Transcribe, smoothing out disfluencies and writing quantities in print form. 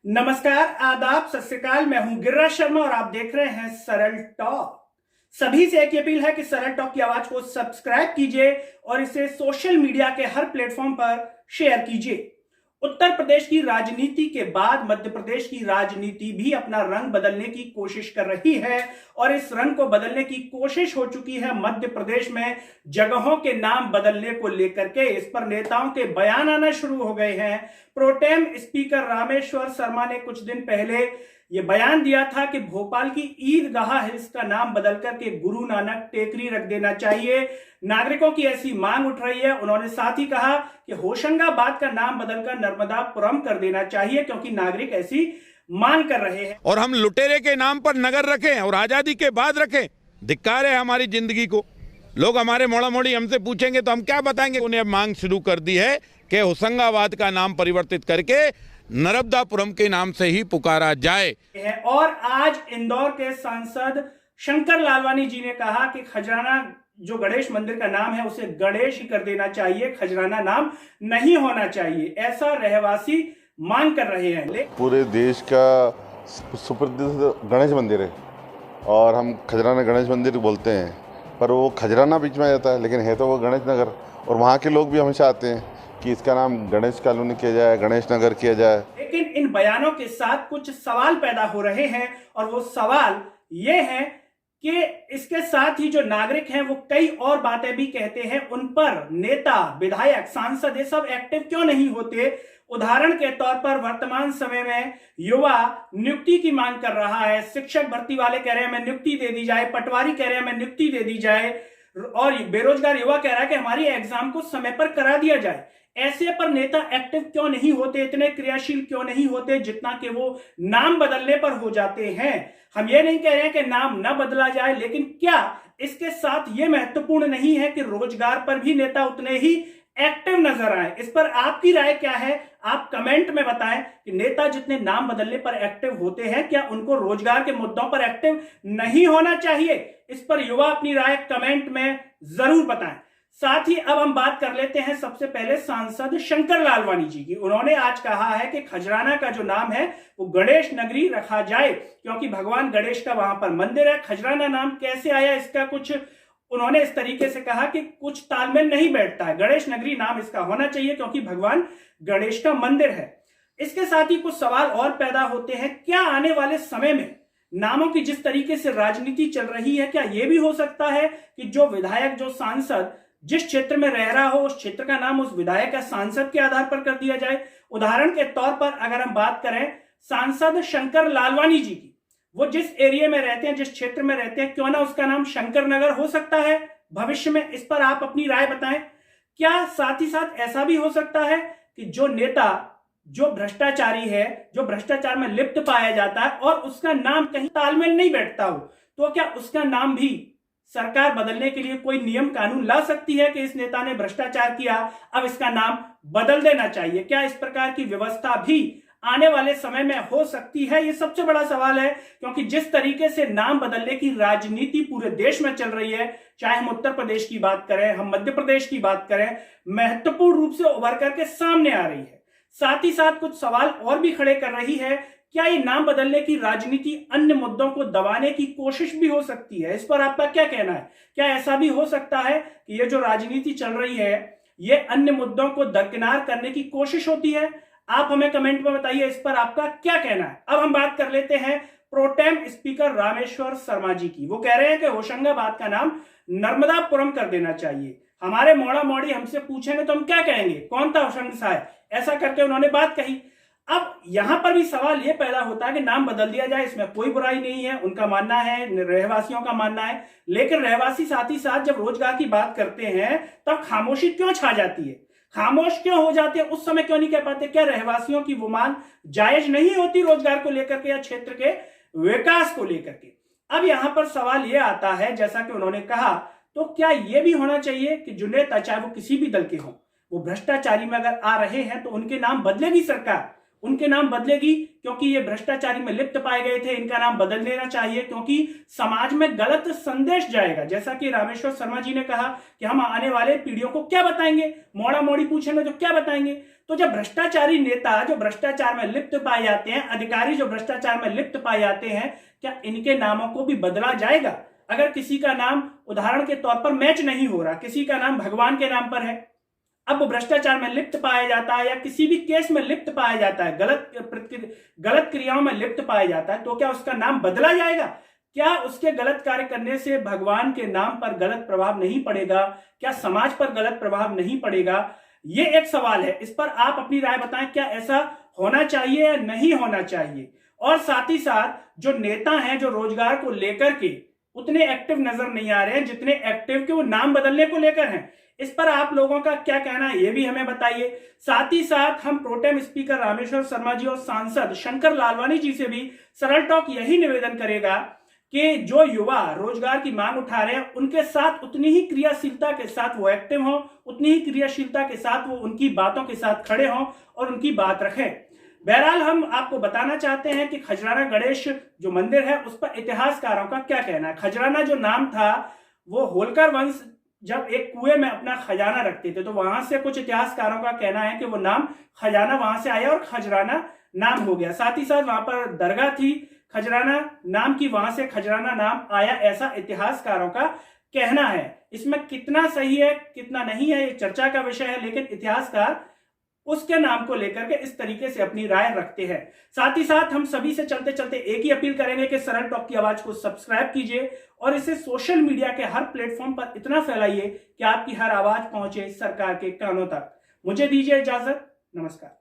नमस्कार, आदाब, सत श्री अकाल। मैं हूं गिरिराज शर्मा और आप देख रहे हैं सरल टॉक। सभी से एक अपील है कि सरल टॉक की आवाज को सब्सक्राइब कीजिए और इसे सोशल मीडिया के हर प्लेटफॉर्म पर शेयर कीजिए। उत्तर प्रदेश की राजनीति के बाद मध्य प्रदेश की राजनीति भी अपना रंग बदलने की कोशिश कर रही है और इस रंग को बदलने की कोशिश हो चुकी है। मध्य प्रदेश में जगहों के नाम बदलने को लेकर के इस पर नेताओं के बयान आना शुरू हो गए हैं। प्रोटेम स्पीकर रामेश्वर शर्मा ने कुछ दिन पहले ये बयान दिया था कि भोपाल की ईदगाह हिल्स का नाम बदल करके गुरु नानक टेकरी रख देना चाहिए। नागरिकों की ऐसी मांग उठ रही है। उन्होंने साथ ही कहा कि होशंगाबाद का नाम बदलकर नर्मदापुरम कर देना चाहिए क्योंकि नागरिक ऐसी मांग कर रहे हैं। और हम लुटेरे के नाम पर नगर रखें और आजादी के बाद रखें, धिक्कार है हमारी जिंदगी को। लोग हमारे मोड़ा मोड़ी हमसे पूछेंगे तो हम क्या बताएंगे। उन्हें मांग शुरू कर दी है कि होशंगाबाद का नाम परिवर्तित करके नर्मदापुरम के नाम से ही पुकारा जाए। और आज इंदौर के सांसद शंकर लालवानी जी ने कहा कि खजराना जो गणेश मंदिर का नाम है उसे गणेश ही कर देना चाहिए, खजराना नाम नहीं होना चाहिए, ऐसा रहवासी मांग कर रहे हैं। पूरे देश का सुप्रसिद्ध गणेश मंदिर है और हम खजराना गणेश मंदिर बोलते हैं, पर वो खजराना बीच में आ जाता है, लेकिन है तो वो गणेश नगर। और वहाँ के लोग भी हमेशा आते हैं कि इसका नाम गणेश कॉलोनी किया जाए, गणेश नगर किया जाए। लेकिन इन बयानों के साथ कुछ सवाल पैदा हो रहे हैं और वो सवाल ये है कि इसके साथ ही जो नागरिक हैं वो कई और बातें भी कहते हैं। उन पर नेता, विधायक, सांसद ये सब एक्टिव क्यों नहीं होते। उदाहरण के तौर पर वर्तमान समय में युवा नियुक्ति की मांग कर रहा है। शिक्षक भर्ती वाले कह रहे हैं हमें नियुक्ति दे दी जाए, पटवारी कह रहे हैं हमें नियुक्ति दे दी जाए और बेरोजगार युवा कह रहा है कि हमारी एग्जाम को समय पर करा दिया जाए। ऐसे पर नेता एक्टिव क्यों नहीं होते, इतने क्रियाशील क्यों नहीं होते जितना कि वो नाम बदलने पर हो जाते हैं। हम ये नहीं कह रहे हैं कि नाम न बदला जाए, लेकिन क्या इसके साथ ये महत्वपूर्ण नहीं है कि रोजगार पर भी नेता उतने ही एक्टिव नजर आए। इस पर आपकी राय क्या है, आप कमेंट में बताएं कि नेता जितने नाम बदलने पर एक्टिव होते हैं क्या उनको रोजगार के मुद्दों पर एक्टिव नहीं होना चाहिए। इस पर युवा अपनी राय कमेंट में जरूर बताएं। साथ ही अब हम बात कर लेते हैं सबसे पहले सांसद शंकर लालवानी जी की। उन्होंने आज कहा है कि खजराना का जो नाम है वो गणेश नगरी रखा जाए क्योंकि भगवान गणेश का वहां पर मंदिर है। खजराना नाम कैसे आया इसका कुछ उन्होंने इस तरीके से कहा कि कुछ तालमेल नहीं बैठता है, गणेश नगरी नाम इसका होना चाहिए क्योंकि भगवान गणेश का मंदिर है। इसके साथ ही कुछ सवाल और पैदा होते हैं, क्या आने वाले समय में नामों की जिस तरीके से राजनीति चल रही है क्या यह भी हो सकता है कि जो विधायक, जो सांसद जिस क्षेत्र में रह रहा हो उस क्षेत्र का नाम उस विधायक या सांसद के आधार पर कर दिया जाए। उदाहरण के तौर पर अगर हम बात करें सांसद शंकर लालवानी जी की, वो जिस एरिया में रहते हैं, जिस क्षेत्र में रहते हैं, क्यों ना उसका नाम शंकर नगर हो सकता है भविष्य में। इस पर आप अपनी राय बताएं। क्या साथ ही साथ ऐसा भी हो सकता है कि जो नेता जो भ्रष्टाचारी है, जो भ्रष्टाचार में लिप्त पाया जाता है और उसका नाम कहीं तालमेल नहीं बैठता हो, तो क्या उसका नाम भी सरकार बदलने के लिए कोई नियम कानून ला सकती है कि इस नेता ने भ्रष्टाचार किया, अब इसका नाम बदल देना चाहिए। क्या इस प्रकार की व्यवस्था भी आने वाले समय में हो सकती है? ये सबसे बड़ा सवाल है क्योंकि जिस तरीके से नाम बदलने की राजनीति पूरे देश में चल रही है, चाहे हम उत्तर प्रदेश की बात करें, हम मध्य प्रदेश की बात करें, महत्वपूर्ण रूप से उभर करके सामने आ रही है। साथ ही साथ कुछ सवाल और भी खड़े कर रही है, क्या ये नाम बदलने की राजनीति अन्य मुद्दों को दबाने की कोशिश भी हो सकती है? इस पर आपका क्या कहना है? क्या ऐसा भी हो सकता है कि ये जो राजनीति चल रही है ये अन्य मुद्दों को दरकिनार करने की कोशिश होती है? आप हमें कमेंट में बताइए इस पर आपका क्या कहना है। अब हम बात कर लेते हैं प्रोटेम स्पीकर रामेश्वर शर्मा जी की। वो कह रहे हैं कि होशंगाबाद का नाम नर्मदापुरम कर देना चाहिए। हमारे मोड़ा मोड़ी हमसे पूछेंगे तो हम क्या कहेंगे, कौन था होशंग साहब, ऐसा करके उन्होंने बात कही। अब यहां पर भी सवाल यह पैदा होता है कि नाम बदल दिया जाए, इसमें कोई बुराई नहीं है, उनका मानना है, रहवासियों का मानना है, लेकिन रहवासी साथ ही साथ जब रोजगार की बात करते हैं तब खामोशी क्यों छा जाती है, खामोश क्यों हो जाते हैं, उस समय क्यों नहीं कह पाते? क्या रहवासियों की वो मांग जायज नहीं होती रोजगार को लेकर के या क्षेत्र के विकास को लेकर के? अब यहां पर सवाल यह आता है, जैसा कि उन्होंने कहा, तो क्या यह भी होना चाहिए कि जो नेता चाहे वो किसी भी दल के हों, वो भ्रष्टाचारी में अगर आ रहे हैं तो उनके नाम बदलेगी सरकार, उनके नाम बदलेगी क्योंकि ये भ्रष्टाचारी में लिप्त पाए गए थे, इनका नाम बदल देना चाहिए क्योंकि समाज में गलत संदेश जाएगा। जैसा कि रामेश्वर शर्मा जी ने कहा कि हम आने वाले पीढ़ियों को क्या बताएंगे, मोड़ा मोड़ी पूछेंगे तो क्या बताएंगे। तो जब भ्रष्टाचारी नेता जो भ्रष्टाचार में लिप्त पाए जाते हैं, अधिकारी जो भ्रष्टाचार में लिप्त पाए जाते हैं, क्या इनके नामों को भी बदला जाएगा? अगर किसी का नाम उदाहरण के तौर पर मैच नहीं हो रहा, किसी का नाम भगवान के नाम पर है, अब वो भ्रष्टाचार में लिप्त पाया जाता है या किसी भी केस में लिप्त पाया जाता है, गलत क्रियाओं में लिप्त पाया जाता है, तो क्या उसका नाम बदला जाएगा? क्या उसके गलत कार्य करने से भगवान के नाम पर गलत प्रभाव नहीं पड़ेगा? क्या समाज पर गलत प्रभाव नहीं पड़ेगा? ये एक सवाल है। इस पर आप अपनी राय बताएं, क्या ऐसा होना चाहिए या नहीं होना चाहिए? और साथ ही साथ जो नेता हैं जो रोजगार को लेकर के उतने एक्टिव नजर नहीं आ रहे हैं जितने एक्टिव के वो नाम बदलने को लेकर हैं, इस पर आप लोगों का क्या कहना है ये भी हमें बताइए। साथ ही साथ हम प्रोटेम स्पीकर रामेश्वर शर्मा जी और सांसद शंकर लालवानी जी से भी सरल टॉक यही निवेदन करेगा कि जो युवा रोजगार की मांग उठा रहे हैं उनके साथ उतनी ही क्रियाशीलता के साथ वो एक्टिव हों, उतनी ही क्रियाशीलता के साथ वो उनकी बातों के साथ खड़े हों और उनकी बात रखें। बहरहाल हम आपको बताना चाहते हैं कि खजराना गणेश जो मंदिर है उस पर इतिहासकारों का क्या कहना है। खजराना जो नाम था वो होलकर वंश जब एक कुएं में अपना खजाना रखते थे, तो वहां से कुछ इतिहासकारों का कहना है कि वो नाम खजाना वहां से आया और खजराना नाम हो गया। साथ ही साथ वहां पर दरगाह थी खजराना नाम की, वहां से खजराना नाम आया, ऐसा इतिहासकारों का कहना है। इसमें कितना सही है कितना नहीं है ये चर्चा का विषय है, लेकिन इतिहासकार उसके नाम को लेकर के इस तरीके से अपनी राय रखते हैं। साथ ही साथ हम सभी से चलते चलते एक ही अपील करेंगे कि सरल टॉक की आवाज को सब्सक्राइब कीजिए और इसे सोशल मीडिया के हर प्लेटफॉर्म पर इतना फैलाइए कि आपकी हर आवाज पहुंचे सरकार के कानों तक। मुझे दीजिए इजाजत, नमस्कार।